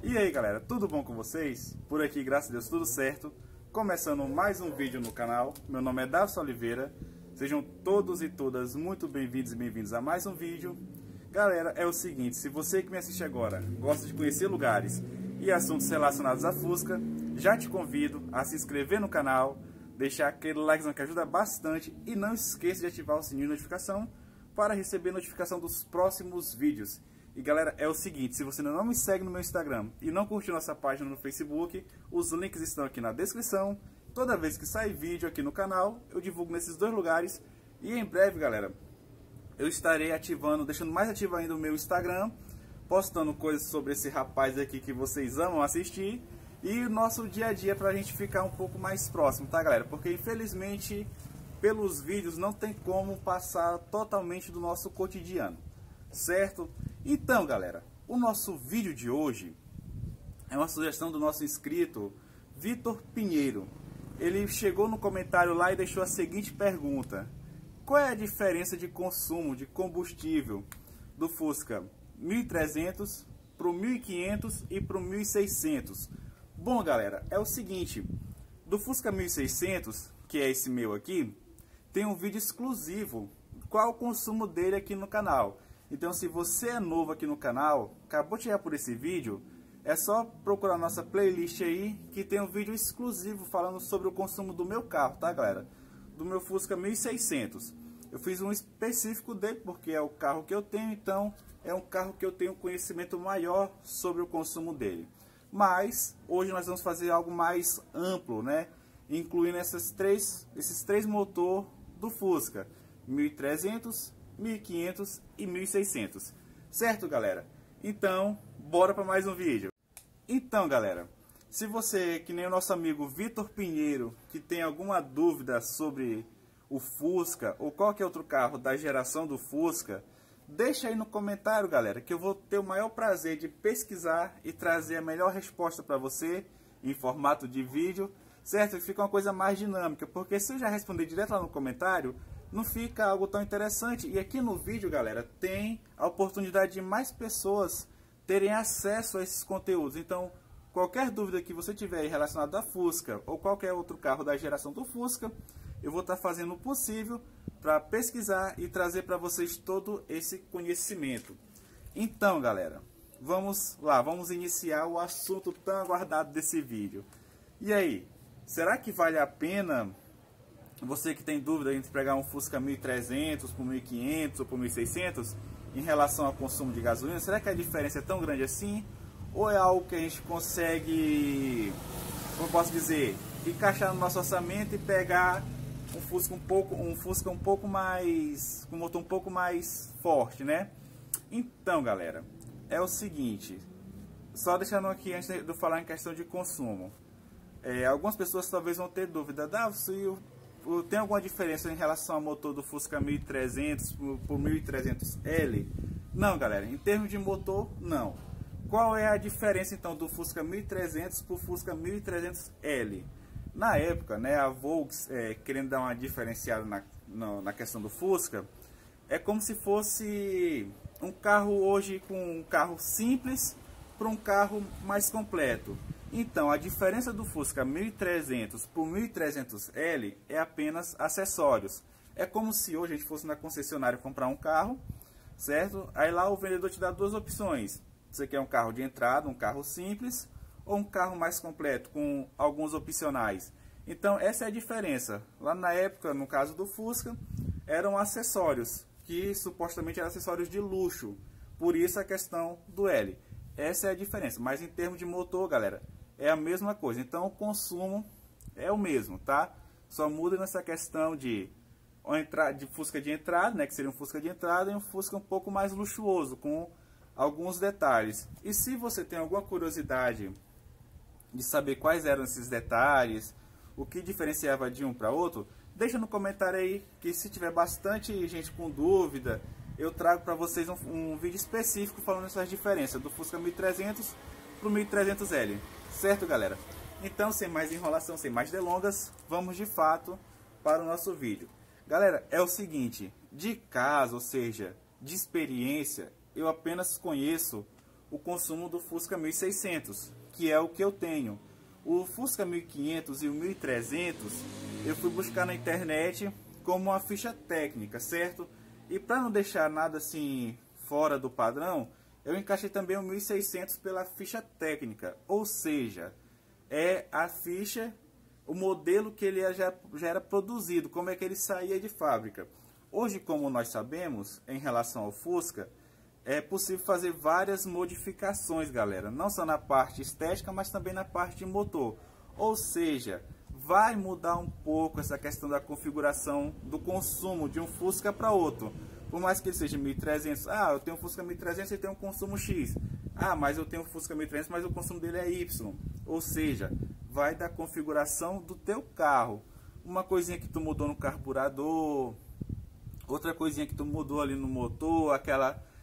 E aí galera, tudo bom com vocês? Por aqui, graças a Deus, tudo certo. Começando mais um vídeo no canal. Meu nome é Davison Oliveira. Sejam todos e todas muito bem-vindos e bem-vindos a mais um vídeo. Galera, é o seguinte, se você que me assiste agora gosta de conhecer lugares e assuntos relacionados à Fusca, já te convido a se inscrever no canal, deixar aquele likezão que ajuda bastante e não esqueça de ativar o sininho de notificação para receber notificação dos próximos vídeos. E galera, é o seguinte, se você ainda não me segue no meu Instagram e não curtiu nossa página no Facebook, os links estão aqui na descrição. Toda vez que sai vídeo aqui no canal, eu divulgo nesses dois lugares. E em breve, galera, eu estarei ativando, deixando mais ativo ainda o meu Instagram, postando coisas sobre esse rapaz aqui que vocês amam assistir. E o nosso dia a dia pra gente ficar um pouco mais próximo, tá galera? Porque infelizmente, pelos vídeos não tem como passar totalmente do nosso cotidiano, certo? Então galera, o nosso vídeo de hoje é uma sugestão do nosso inscrito Vitor Pinheiro. Ele chegou no comentário lá e deixou a seguinte pergunta: qual é a diferença de consumo de combustível do Fusca 1300 para o 1500 e para o 1600? Bom galera, é o seguinte, do Fusca 1600, que é esse meu aqui, tem um vídeo exclusivo, qual é o consumo dele aqui no canal. Então se você é novo aqui no canal, acabou de chegar por esse vídeo, é só procurar nossa playlist aí, que tem um vídeo exclusivo falando sobre o consumo do meu carro, tá galera? Do meu Fusca 1600. Eu fiz um específico dele, porque é o carro que eu tenho, então é um carro que eu tenho conhecimento maior sobre o consumo dele. Mas hoje nós vamos fazer algo mais amplo, né? Incluindo esses três motores do Fusca 1300, 1500 e 1600, certo galera? Então, bora para mais um vídeo. Então galera, se você, que nem o nosso amigo Vitor Pinheiro, que tem alguma dúvida sobre o Fusca ou qualquer outro carro da geração do Fusca, deixa aí no comentário galera, que eu vou ter o maior prazer de pesquisar e trazer a melhor resposta para você em formato de vídeo, certo? Fica uma coisa mais dinâmica, porque se eu já responder direto lá no comentário, não fica algo tão interessante. E aqui no vídeo, galera, tem a oportunidade de mais pessoas terem acesso a esses conteúdos. Então, qualquer dúvida que você tiver relacionada à Fusca ou qualquer outro carro da geração do Fusca, eu vou estar fazendo o possível para pesquisar e trazer para vocês todo esse conhecimento. Então, galera, vamos lá, vamos iniciar o assunto tão aguardado desse vídeo. E aí, será que vale a pena... Você que tem dúvida entre pegar um Fusca 1300 por 1500 ou por 1600 em relação ao consumo de gasolina, será que a diferença é tão grande assim? Ou é algo que a gente consegue, como eu posso dizer, encaixar no nosso orçamento e pegar um Fusca um pouco mais, com um motor um pouco mais forte, né? Então, galera, é o seguinte, só deixando aqui antes de eu falar em questão de consumo, algumas pessoas talvez vão ter dúvida, tem alguma diferença em relação ao motor do Fusca 1300 por 1300L? Não, galera, em termos de motor, não. Qual é a diferença então do Fusca 1300 para o Fusca 1300L? Na época, né, a Volks, querendo dar uma diferenciada na questão do Fusca, é como se fosse um carro hoje com um carro simples para um carro mais completo. Então, a diferença do Fusca 1300 para o 1300L é apenas acessórios. É como se hoje a gente fosse na concessionária comprar um carro, certo? Aí lá o vendedor te dá duas opções. Você quer um carro de entrada, um carro simples, ou um carro mais completo, com alguns opcionais. Então, essa é a diferença. Lá na época, no caso do Fusca, eram acessórios, que supostamente eram acessórios de luxo. Por isso a questão do L. Essa é a diferença. Mas em termos de motor, galera, é a mesma coisa. Então o consumo é o mesmo, tá? Só muda nessa questão de Fusca de entrada, né, que seria um Fusca de entrada, e um Fusca um pouco mais luxuoso, com alguns detalhes. E se você tem alguma curiosidade de saber quais eram esses detalhes, o que diferenciava de um para outro, deixa no comentário aí, que se tiver bastante gente com dúvida, eu trago para vocês um vídeo específico falando essas diferenças do Fusca 1300 para o 1300L. Certo, galera? Então, sem mais enrolação, sem mais delongas, vamos de fato para o nosso vídeo. Galera, é o seguinte, de caso, ou seja, de experiência, eu apenas conheço o consumo do Fusca 1600, que é o que eu tenho. O Fusca 1500 e o 1300 eu fui buscar na internet como uma ficha técnica, certo? E para não deixar nada assim fora do padrão, eu encaixei também o 1600 pela ficha técnica, ou seja, é a ficha, o modelo que ele já era produzido, como é que ele saía de fábrica. Hoje, como nós sabemos, em relação ao Fusca, é possível fazer várias modificações, galera. Não só na parte estética, mas também na parte de motor. Ou seja, vai mudar um pouco essa questão da configuração do consumo de um Fusca para outro. Por mais que ele seja 1300, eu tenho um Fusca 1300 e tem um consumo X. Mas eu tenho um Fusca 1300, mas o consumo dele é Y. Ou seja, vai da configuração do teu carro. Uma coisinha que tu mudou no carburador, outra coisinha que tu mudou ali no motor,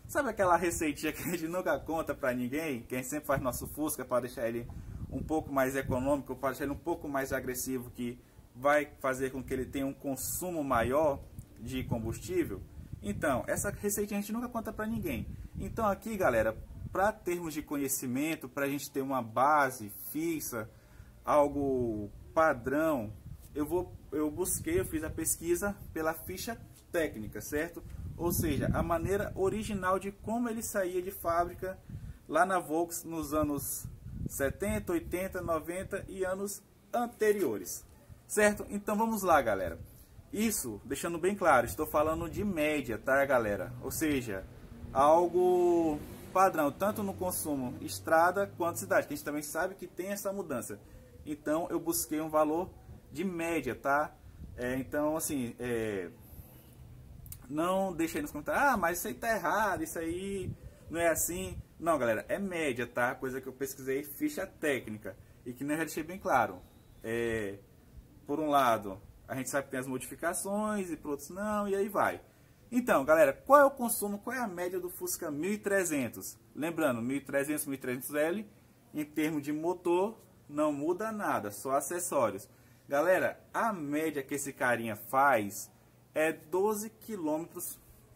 sabe aquela receitinha que a gente nunca conta para ninguém? Que a gente sempre faz nosso Fusca para deixar ele um pouco mais econômico, para deixar ele um pouco mais agressivo, que vai fazer com que ele tenha um consumo maior de combustível. Então, essa receitinha a gente nunca conta para ninguém. Então aqui, galera, para termos de conhecimento, para a gente ter uma base fixa, algo padrão, eu fiz a pesquisa pela ficha técnica, certo? Ou seja, a maneira original de como ele saía de fábrica lá na Volks nos anos 70, 80, 90 e anos anteriores, certo? Então vamos lá, galera. Isso, deixando bem claro, estou falando de média, tá, galera? Ou seja, algo padrão, tanto no consumo estrada quanto cidade, que a gente também sabe que tem essa mudança. Então eu busquei um valor de média, tá? Então, assim, não deixe aí nos comentários, mas isso aí tá errado, isso aí não é assim. Não, galera, é média, tá? Coisa que eu pesquisei, ficha técnica. E que eu já deixei bem claro. Por um lado, a gente sabe que tem as modificações e por outros não, e aí vai. Então, galera, qual é o consumo, qual é a média do Fusca 1300? Lembrando, 1300, 1300L, em termos de motor, não muda nada, só acessórios. Galera, a média que esse carinha faz é 12 km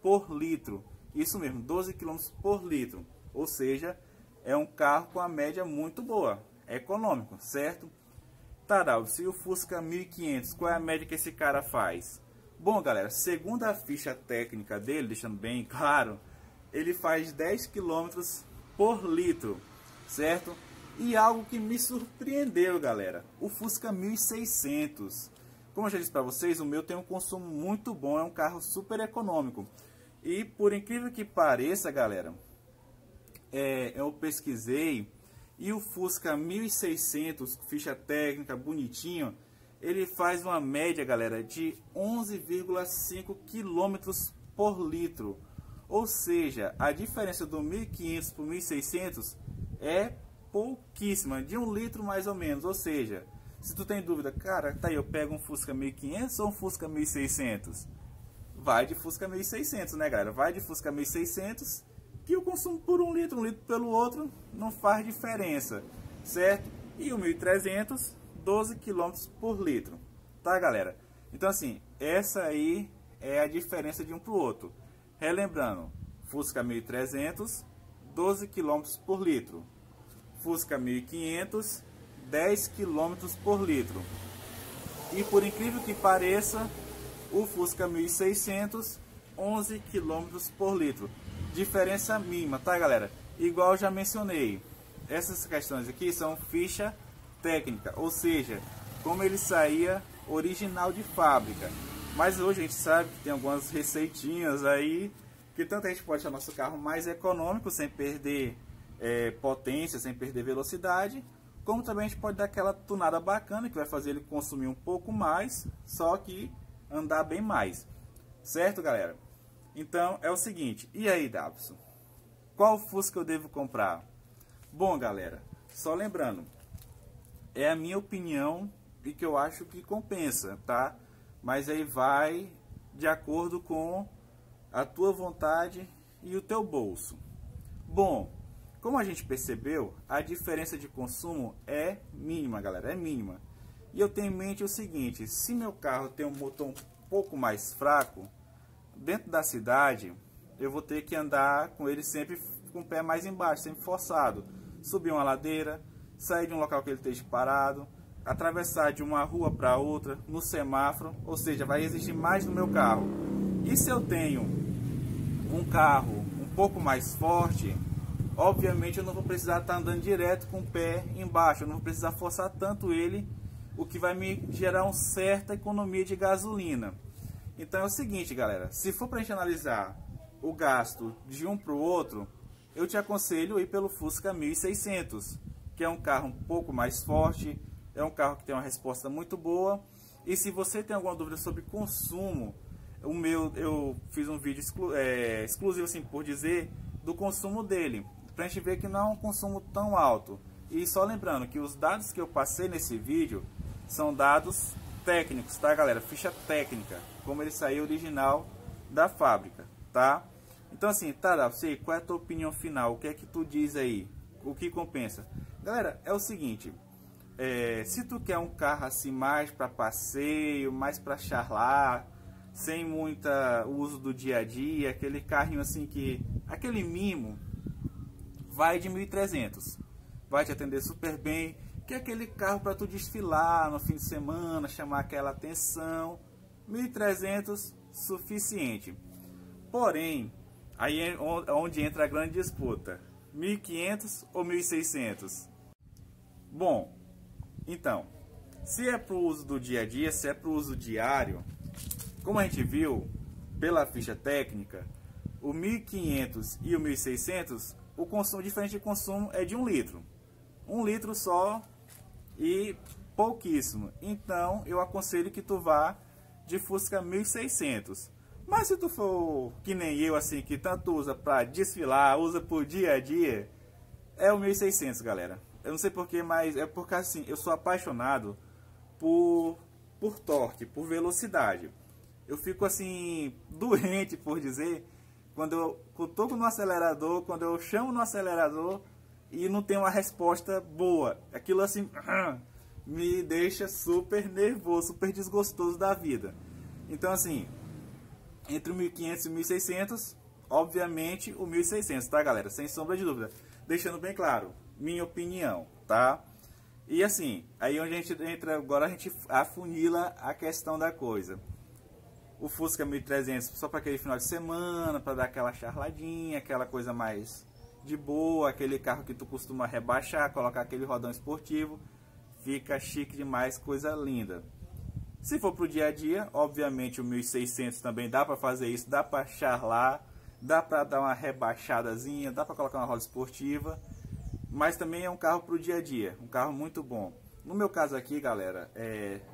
por litro. Isso mesmo, 12 km por litro. Ou seja, é um carro com a média muito boa, é econômico, certo? Tá, Dalvio, se o Fusca 1500, qual é a média que esse cara faz? Bom, galera, segundo a ficha técnica dele, deixando bem claro, ele faz 10 km por litro, certo? E algo que me surpreendeu, galera, o Fusca 1600. Como eu já disse para vocês, o meu tem um consumo muito bom, é um carro super econômico. E por incrível que pareça, galera, eu pesquisei e o Fusca 1600, ficha técnica, bonitinho, ele faz uma média, galera, de 11,5 km por litro. Ou seja, a diferença do 1500 para o 1600 é pouquíssima, de 1 litro mais ou menos. Ou seja, se tu tem dúvida, cara, tá aí, eu pego um Fusca 1500 ou um Fusca 1600? Vai de Fusca 1600, né, galera? Vai de Fusca 1600, que o consumo por 1 litro pelo outro, não faz diferença, certo? E o 1300, 12 km por litro, tá, galera? Então, assim, essa aí é a diferença de um para o outro. Relembrando, Fusca 1300, 12 km por litro. Fusca 1500, 10 km por litro. E por incrível que pareça, o Fusca 1600, 11 km por litro. Diferença mínima, tá, galera? Igual eu já mencionei, essas questões aqui são ficha técnica, ou seja, como ele saía original de fábrica. Mas hoje a gente sabe que tem algumas receitinhas aí que tanto a gente pode deixar nosso carro mais econômico, sem perder potência, sem perder velocidade, como também a gente pode dar aquela tunada bacana que vai fazer ele consumir um pouco mais, só que andar bem mais, certo, galera? Então é o seguinte, e aí, Davison, qual Fusca eu devo comprar? Bom, galera, só lembrando, é a minha opinião e que eu acho que compensa, tá? Mas aí vai de acordo com a tua vontade e o teu bolso. Bom, como a gente percebeu, a diferença de consumo é mínima, galera, é mínima. E eu tenho em mente o seguinte, se meu carro tem um motor um pouco mais fraco, dentro da cidade, eu vou ter que andar com ele sempre com o pé mais embaixo, sempre forçado. Subir uma ladeira, sair de um local que ele esteja parado, atravessar de uma rua para outra, no semáforo, ou seja, vai exigir mais no meu carro. E se eu tenho um carro um pouco mais forte, obviamente eu não vou precisar estar andando direto com o pé embaixo, eu não vou precisar forçar tanto ele, o que vai me gerar uma certa economia de gasolina. Então é o seguinte, galera, se for para a gente analisar o gasto de um para o outro, eu te aconselho ir pelo Fusca 1600, que é um carro um pouco mais forte, é um carro que tem uma resposta muito boa. E se você tem alguma dúvida sobre consumo, eu fiz um vídeo exclusivo, assim por dizer, do consumo dele, pra gente ver que não é um consumo tão alto. E só lembrando que os dados que eu passei nesse vídeo são dados técnicos, tá, galera? Ficha técnica, como ele saiu original da fábrica, tá? Então assim, tá, você, qual é a tua opinião final? O que é que tu diz aí? O que compensa? Galera, é o seguinte, se tu quer um carro assim mais para passeio, mais para charlar, sem muita uso do dia a dia, aquele carrinho assim que, aquele mimo, vai de 1.300, vai te atender super bem, que é aquele carro para tu desfilar no fim de semana, chamar aquela atenção. 1.300 suficiente. Porém, aí é onde entra a grande disputa, 1.500 ou 1.600? Bom, então, se é para o uso do dia a dia, se é para o uso diário, como a gente viu pela ficha técnica, o 1.500 e o 1.600, o consumo, diferente de consumo, é de 1 litro. 1 litro só e pouquíssimo. Então, eu aconselho que tu vá de Fusca 1600. Mas se tu for que nem eu, assim, que tanto usa para desfilar, usa por dia a dia, é o 1600, galera. Eu não sei porquê, mas é porque assim, eu sou apaixonado por torque, por velocidade. Eu fico assim, doente por dizer, quando eu toco no acelerador, quando eu chamo no acelerador e não tem uma resposta boa. Aquilo assim, me deixa super nervoso, super desgostoso da vida. Então assim, entre o 1.500 e o 1.600, obviamente o 1.600, tá, galera? Sem sombra de dúvida. Deixando bem claro, minha opinião, tá? E assim, aí onde a gente entra, agora a gente afunila a questão da coisa. O Fusca 1.300 só para aquele final de semana, para dar aquela charladinha, aquela coisa mais de boa, aquele carro que tu costuma rebaixar, colocar aquele rodão esportivo, fica chique demais, coisa linda. Se for para o dia a dia, obviamente o 1.600 também dá para fazer isso, dá para charlar, dá para dar uma rebaixadazinha, dá para colocar uma roda esportiva, mas também é um carro para o dia a dia, um carro muito bom. No meu caso aqui, galera,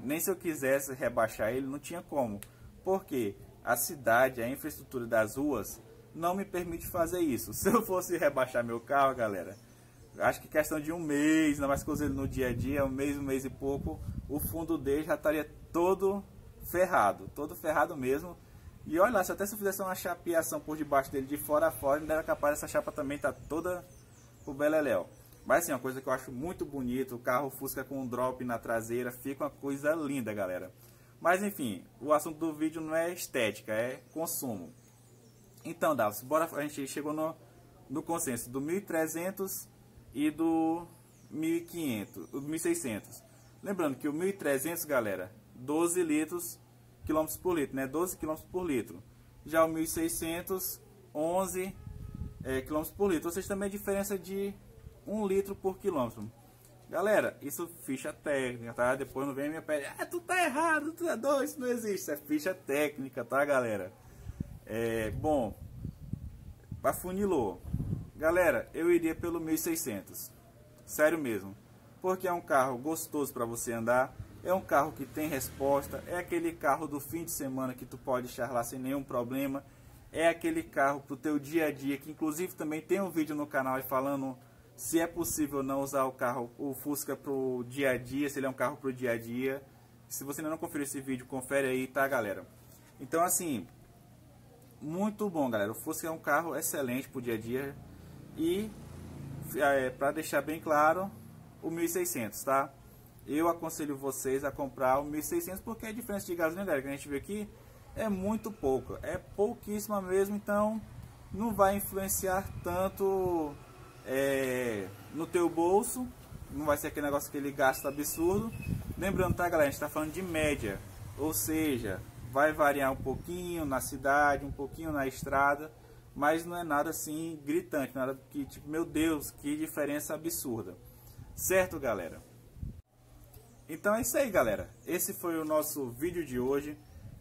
nem se eu quisesse rebaixar ele, não tinha como, porque a cidade, a infraestrutura das ruas não me permite fazer isso. Se eu fosse rebaixar meu carro, galera, acho que questão de um mês, ainda mais que eu uso ele no dia a dia, um mês e pouco, o fundo dele já estaria todo ferrado mesmo. E olha lá, se eu fizesse uma chapeação por debaixo dele de fora a fora, ainda era capaz dessa chapa também tá toda o beleléu. Mas assim, uma coisa que eu acho muito bonito, o carro Fusca com um drop na traseira, fica uma coisa linda, galera. Mas enfim, o assunto do vídeo não é estética, é consumo. Então, Davos, bora, a gente chegou no consenso do 1.300 e do 1.500, do 1.600. Lembrando que o 1.300, galera, 12 litros quilômetros por litro, né? 12 km por litro. Já o 1.600, 11 km por litro. Ou seja, também a diferença de 1 litro por quilômetro. Galera, isso ficha técnica, tá? Depois não vem minha pele, tu tá errado, tu é doido, isso não existe. Isso é ficha técnica, tá, galera? Bom, afunilou. Galera, eu iria pelo 1.600. Sério mesmo. Porque é um carro gostoso para você andar. É um carro que tem resposta. É aquele carro do fim de semana que tu pode charlar sem nenhum problema. É aquele carro pro teu dia a dia, que inclusive também tem um vídeo no canal aí falando se é possível não usar o Fusca pro dia a dia, se ele é um carro pro dia a dia. Se você ainda não conferiu esse vídeo, confere aí, tá, galera? Então assim, muito bom, galera. O Fusca é um carro excelente pro dia a dia. E para deixar bem claro, o 1.600, tá? Eu aconselho vocês a comprar o 1.600 porque a diferença de gasolina, galera, que a gente vê aqui é muito pouca, é pouquíssima mesmo. Então não vai influenciar tanto no teu bolso, não vai ser aquele negócio que ele gasta absurdo. Lembrando, tá, galera, a gente está falando de média, ou seja, vai variar um pouquinho na cidade, um pouquinho na estrada, mas não é nada assim gritante, nada que tipo, meu Deus, que diferença absurda. Certo, galera? Então é isso aí, galera. Esse foi o nosso vídeo de hoje.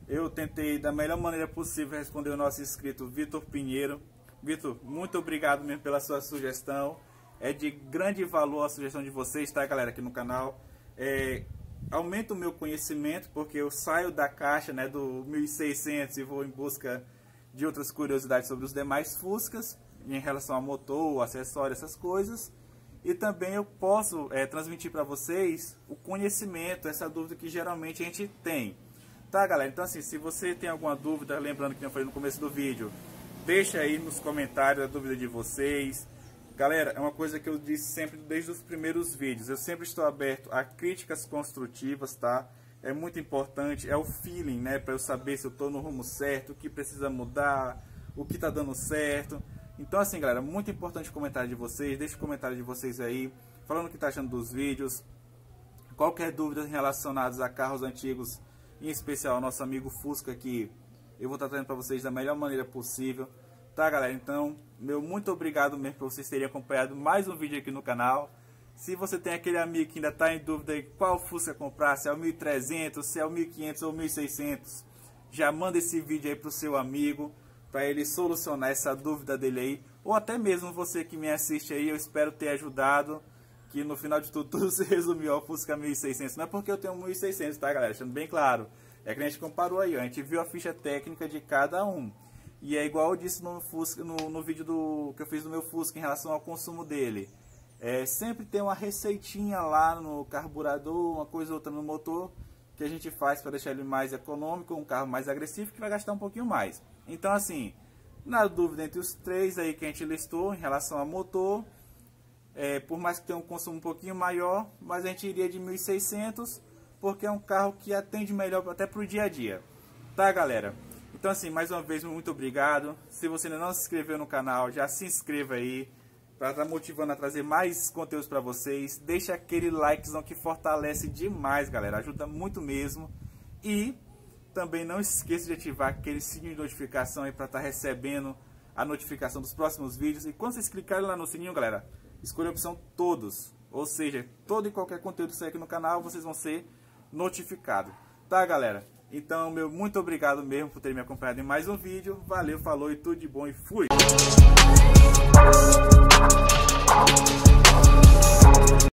Eu tentei da melhor maneira possível responder o nosso inscrito Vitor Pinheiro. Vitor, muito obrigado mesmo pela sua sugestão. É de grande valor a sugestão de vocês, tá, galera, aqui no canal. Aumenta o meu conhecimento, porque eu saio da caixa, né, do 1600 e vou em busca de outras curiosidades sobre os demais Fuscas, em relação a motor, acessório, essas coisas. E também eu posso transmitir para vocês o conhecimento, essa dúvida que geralmente a gente tem. Tá, galera? Então assim, se você tem alguma dúvida, lembrando que eu falei no começo do vídeo, deixa aí nos comentários a dúvida de vocês. Galera, é uma coisa que eu disse sempre desde os primeiros vídeos, eu sempre estou aberto a críticas construtivas, tá? É muito importante, é o feeling, né? Para eu saber se eu estou no rumo certo, o que precisa mudar, o que está dando certo. Então assim, galera, muito importante o comentário de vocês, deixe o comentário de vocês aí, falando o que está achando dos vídeos. Qualquer dúvida relacionada a carros antigos, em especial ao nosso amigo Fusca, que eu vou estar trazendo para vocês da melhor maneira possível. Tá, galera? Então, meu muito obrigado mesmo por vocês terem acompanhado mais um vídeo aqui no canal. Se você tem aquele amigo que ainda está em dúvida aí qual Fusca comprar, se é o 1300, se é o 1500 ou 1600, já manda esse vídeo aí para o seu amigo, para ele solucionar essa dúvida dele aí. Ou até mesmo você que me assiste aí, eu espero ter ajudado, que no final de tudo se resumiu ao Fusca 1600. Não é porque eu tenho 1600, tá, galera? Deixando bem claro. É que a gente comparou aí, ó, a gente viu a ficha técnica de cada um. E é igual eu disse no Fusca, no vídeo que eu fiz do meu Fusca em relação ao consumo dele. Sempre tem uma receitinha lá no carburador, uma coisa ou outra no motor, que a gente faz para deixar ele mais econômico, um carro mais agressivo, que vai gastar um pouquinho mais. Então assim, na dúvida entre os três aí que a gente listou em relação a motor, por mais que tenha um consumo um pouquinho maior, mas a gente iria de 1600, porque é um carro que atende melhor até para o dia a dia. Tá, galera? Então assim, mais uma vez, muito obrigado. Se você ainda não se inscreveu no canal, já se inscreva aí, para estar motivando a trazer mais conteúdos para vocês. Deixa aquele likezão que fortalece demais, galera, ajuda muito mesmo. E também não esqueça de ativar aquele sininho de notificação aí para estar recebendo a notificação dos próximos vídeos. E quando vocês clicarem lá no sininho, galera, escolha a opção todos, ou seja, todo e qualquer conteúdo que sair aqui no canal, vocês vão ser notificados. Tá, galera? Então, meu muito obrigado mesmo por terem me acompanhado em mais um vídeo. Valeu, falou e tudo de bom e fui!